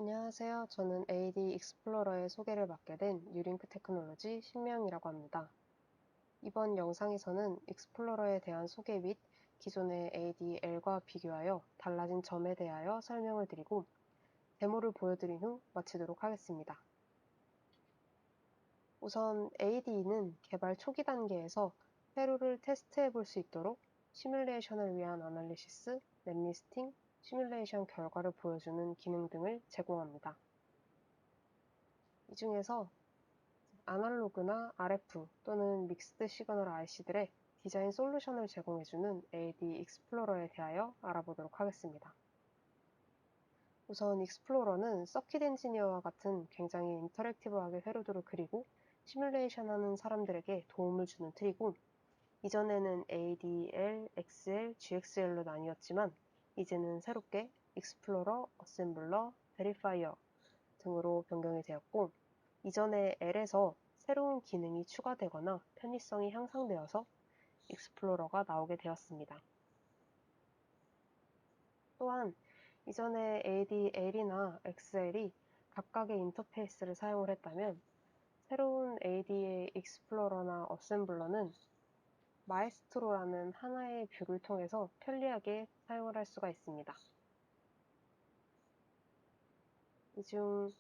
안녕하세요. 저는 AD 익스플로러의 소개를 맡게 된 뉴링크 테크놀로지 신명이라고 합니다. 이번 영상에서는 익스플로러에 대한 소개 및 기존의 ADL과 비교하여 달라진 점에 대하여 설명을 드리고 데모를 보여드린 후 마치도록 하겠습니다. 우선 AD는 개발 초기 단계에서 회로를 테스트해 볼 수 있도록 시뮬레이션을 위한 아날리시스, 넷리스팅, 시뮬레이션 결과를 보여주는 기능 등을 제공합니다. 이 중에서 아날로그나 RF 또는 믹스드 시그널 IC들의 디자인 솔루션을 제공해주는 AD 익스플로러에 대하여 알아보도록 하겠습니다. 우선 익스플로러는 서킷 엔지니어와 같은 굉장히 인터랙티브하게 회로도를 그리고 시뮬레이션하는 사람들에게 도움을 주는 툴이고, 이전에는 ADL, XL, GXL로 나뉘었지만 이제는 새롭게 익스플로러, 어셈블러, 베리파이어 등으로 변경이 되었고, 이전의 L에서 새로운 기능이 추가되거나 편의성이 향상되어서 익스플로러가 나오게 되었습니다. 또한 이전에 ADL이나 XL이 각각의 인터페이스를 사용을 했다면 새로운 AD의 익스플로러나 어셈블러는 마에스트로라는 하나의 뷰를 통해서 편리하게 사용을 할 수가 있습니다. 이 중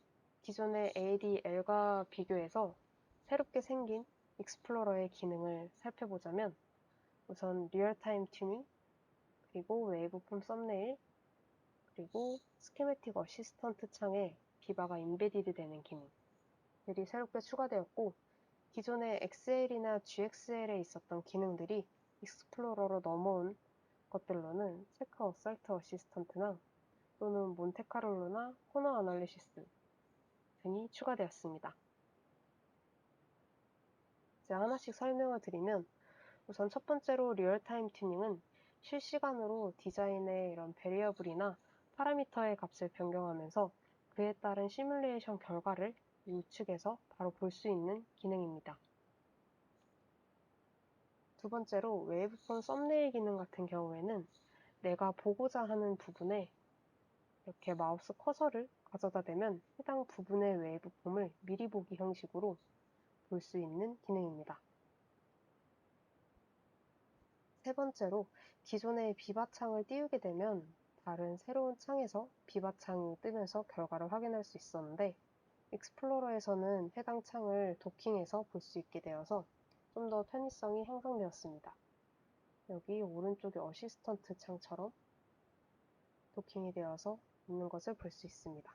기존의 ADL과 비교해서 새롭게 생긴 익스플로러의 기능을 살펴보자면, 우선 리얼타임 튜닝, 그리고 웨이브폼 썸네일, 그리고 스키매틱 어시스턴트 창에 비바가 인베디드 되는 기능들이 새롭게 추가되었고, 기존의 XL이나 GXL에 있었던 기능들이 익스플로러로 넘어온 것들로는 체크 어설트 어시스턴트나 또는 몬테카를로나 코너 아날리시스 등이 추가되었습니다. 이제 하나씩 설명을 드리면, 우선 첫 번째로 리얼타임 튜닝은 실시간으로 디자인의 이런 베리어블이나 파라미터의 값을 변경하면서 그에 따른 시뮬레이션 결과를 우측에서 바로 볼 수 있는 기능입니다. 두 번째로 웨이브폼 썸네일 기능 같은 경우에는 내가 보고자 하는 부분에 이렇게 마우스 커서를 가져다 대면 해당 부분의 웨이브폼을 미리 보기 형식으로 볼 수 있는 기능입니다. 세 번째로 기존의 비바 창을 띄우게 되면 다른 새로운 창에서 비바 창이 뜨면서 결과를 확인할 수 있었는데, 익스플로러에서는 해당 창을 도킹해서 볼 수 있게 되어서 좀 더 편의성이 향상되었습니다. 여기 오른쪽의 어시스턴트 창처럼 도킹이 되어서 있는 것을 볼 수 있습니다.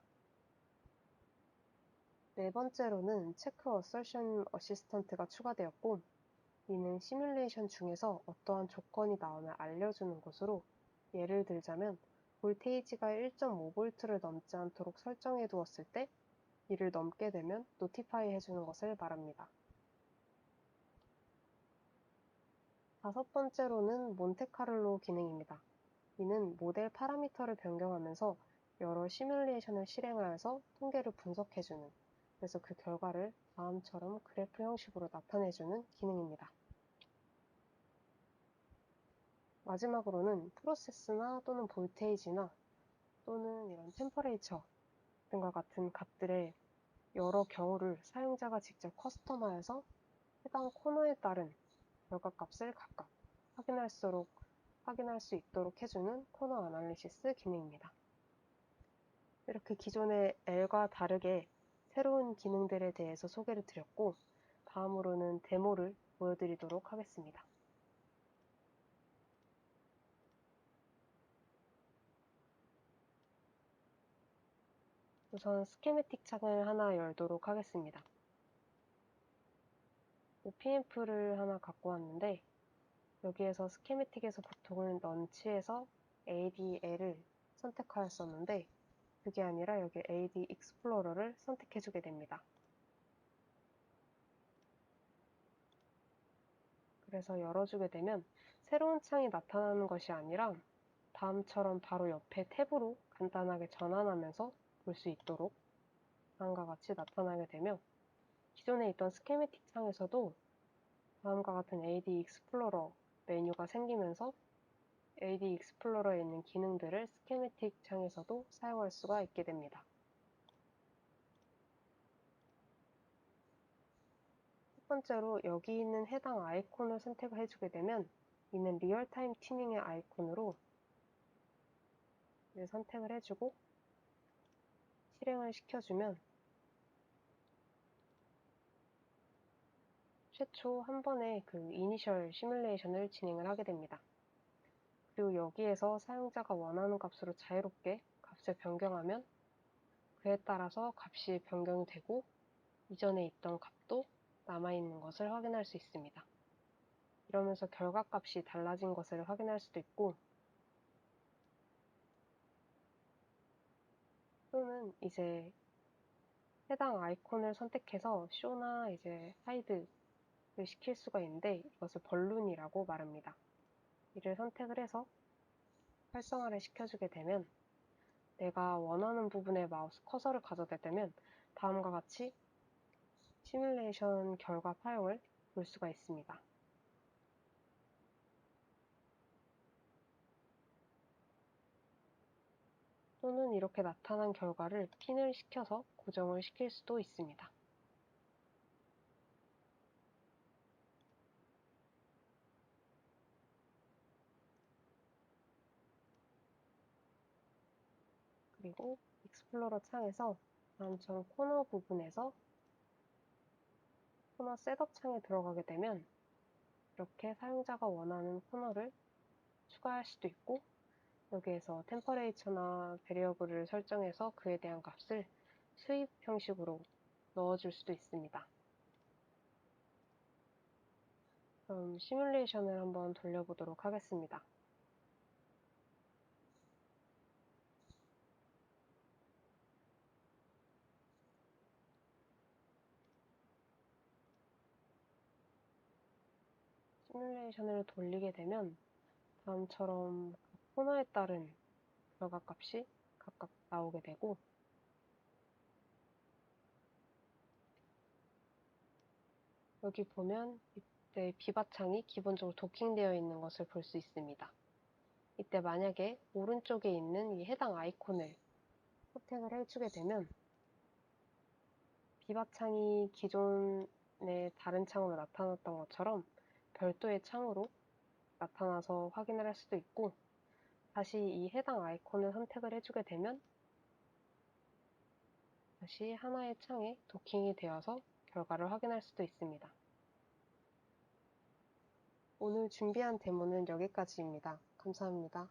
네 번째로는 체크 어설션 어시스턴트가 추가되었고, 이는 시뮬레이션 중에서 어떠한 조건이 나오면 알려주는 것으로, 예를 들자면 볼테이지가 1.5V를 넘지 않도록 설정해 두었을 때 이를 넘게 되면 노티파이 해주는 것을 말합니다. 다섯 번째로는 몬테카를로 기능입니다. 이는 모델 파라미터를 변경하면서 여러 시뮬레이션을 실행하여서 통계를 분석해주는, 그래서 그 결과를 다음처럼 그래프 형식으로 나타내주는 기능입니다. 마지막으로는 프로세스나 또는 볼테이지나 또는 이런 템퍼레이처 등과 같은 값들의 여러 경우를 사용자가 직접 커스텀하여서 해당 코너에 따른 결과값을 각각 확인할 수 있도록 해주는 코너 아날리시스 기능입니다. 이렇게 기존의 L과 다르게 새로운 기능들에 대해서 소개를 드렸고, 다음으로는 데모를 보여드리도록 하겠습니다. 우선 스키매틱 창을 하나 열도록 하겠습니다. OPM프를 하나 갖고 왔는데, 여기에서 스키매틱에서 보통은 런치에서 ADL을 선택하였었는데, 그게 아니라 여기 AD 익스플로러를 선택해주게 됩니다. 그래서 열어주게 되면 새로운 창이 나타나는 것이 아니라 다음처럼 바로 옆에 탭으로 간단하게 전환하면서 볼 수 있도록 다음과 같이 나타나게 되며, 기존에 있던 스키매틱 창에서도 다음과 같은 AD 익스플로러 메뉴가 생기면서 AD 익스플로러에 있는 기능들을 스키매틱 창에서도 사용할 수가 있게 됩니다. 첫 번째로 여기 있는 해당 아이콘을 선택을 해주게 되면 이는 리얼타임 튜닝의 아이콘으로 이를 선택을 해주고 실행을 시켜주면 최초 한 번에 그 이니셜 시뮬레이션을 진행을 하게 됩니다. 그리고 여기에서 사용자가 원하는 값으로 자유롭게 값을 변경하면 그에 따라서 값이 변경이 되고 이전에 있던 값도 남아있는 것을 확인할 수 있습니다. 이러면서 결과값이 달라진 것을 확인할 수도 있고 또는 이제 해당 아이콘을 선택해서 쇼나 이제 하이드를 시킬 수가 있는데 이것을 벌룬이라고 말합니다. 이를 선택을 해서 활성화를 시켜주게 되면 내가 원하는 부분에 마우스 커서를 가져다 대면 다음과 같이 시뮬레이션 결과 파형을 볼 수가 있습니다. 또는 이렇게 나타난 결과를 핀을 시켜서 고정을 시킬 수도 있습니다. 그리고 익스플로러 창에서 다음처럼 코너 부분에서 코너 셋업 창에 들어가게 되면 이렇게 사용자가 원하는 코너를 추가할 수도 있고 여기에서 템퍼레이처나 베리어블을 설정해서 그에 대한 값을 수입 형식으로 넣어줄 수도 있습니다. 그럼 시뮬레이션을 한번 돌려보도록 하겠습니다. 시뮬레이션을 돌리게 되면 다음처럼 코너에 따른 결과값이 각각 나오게 되고 여기 보면 이때 비바창이 기본적으로 도킹되어 있는 것을 볼 수 있습니다. 이때 만약에 오른쪽에 있는 이 해당 아이콘을 선택을 해주게 되면 비바창이 기존의 다른 창으로 나타났던 것처럼 별도의 창으로 나타나서 확인을 할 수도 있고 다시 이 해당 아이콘을 선택을 해주게 되면 다시 하나의 창에 도킹이 되어서 결과를 확인할 수도 있습니다. 오늘 준비한 데모는 여기까지입니다. 감사합니다.